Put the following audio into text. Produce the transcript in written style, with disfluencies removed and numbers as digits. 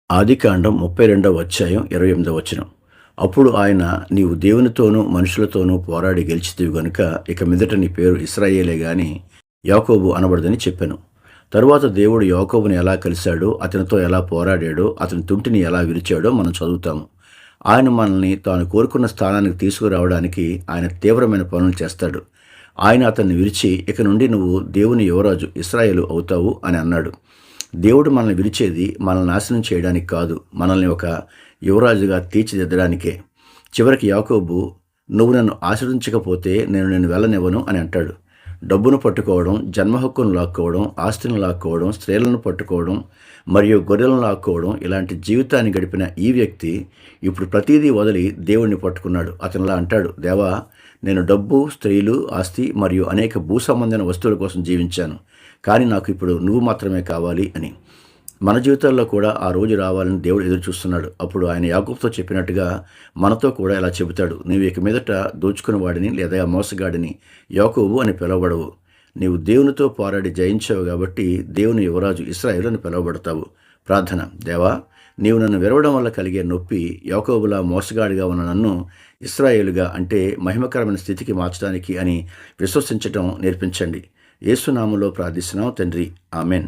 ఆదికాండం 32వ అధ్యాయం 28వ వచనం. అప్పుడు ఆయన, నీవు దేవునితోనూ మనుషులతోనూ పోరాడి గెలిచితివి గనుక ఇక మీదట నీ పేరు ఇశ్రాయేలే గాని యాకోబు అనబడదని చెప్పెను. తరువాత దేవుడు యాకోబుని ఎలా కలిశాడో, అతనితో ఎలా పోరాడాడో, అతని తుంటిని ఎలా విరిచాడో మనం చదువుతాము. ఆయన మనల్ని తాను కోరుకున్న స్థానానికి తీసుకురావడానికి ఆయన తీవ్రమైన పనులు చేస్తాడు. ఆయన అతన్ని విరిచి, ఇక నుండి నువ్వు దేవుని యువరాజు ఇశ్రాయేలు అవుతావు అని అన్నాడు. దేవుడు మనల్ని విరిచేది మనల్ని నాశనం చేయడానికి కాదు, మనల్ని ఒక యువరాజుగా తీర్చిదిద్దడానికే. చివరికి యాకోబు, నువ్వు నన్ను ఆశ్రయించకపోతే నేను నిన్ను వెళ్ళనివ్వను అని అంటాడు. డబ్బును పట్టుకోవడం, జన్మ హక్కును లాక్కోవడం, ఆస్తిని లాక్కోవడం, స్త్రీలను పట్టుకోవడం మరియు గొర్రెలను లాక్కోవడం, ఇలాంటి జీవితాన్ని గడిపిన ఈ వ్యక్తి ఇప్పుడు ప్రతిదీ వదిలి దేవుణ్ణి పట్టుకున్నాడు. అతనిలా అంటాడు, దేవా, నేను డబ్బు, స్త్రీలు, ఆస్తి మరియు అనేక భూ సంబంధమైన వస్తువుల కోసం జీవించాను, కానీ నాకు ఇప్పుడు నువ్వు మాత్రమే కావాలి అని. మన జీవితాల్లో కూడా ఆ రోజు రావాలని దేవుడు ఎదురు చూస్తున్నాడు. అప్పుడు ఆయన యాకోబుతో చెప్పినట్టుగా మనతో కూడా ఇలా చెబుతాడు, నీవు ఇక మీదట దోచుకున్న వాడిని లేదా మోసగాడిని యాకోబు అని పిలువబడవు. నీవు దేవునితో పోరాడి జయించావు కాబట్టి దేవుని యువరాజు ఇశ్రాయేలు అని పిలువబడతావు. ప్రార్థన. దేవా, నీవు నన్ను విరవడం వల్ల కలిగే నొప్పి యాకోబులా మోసగాడిగా ఉన్న నన్ను ఇశ్రాయేలుగా, అంటే మహిమకరమైన స్థితికి మార్చడానికి అని విశ్వసించటం నేర్పించండి. యేసు నామములో ప్రార్థిస్తున్నాం తండ్రి. ఆమెన్.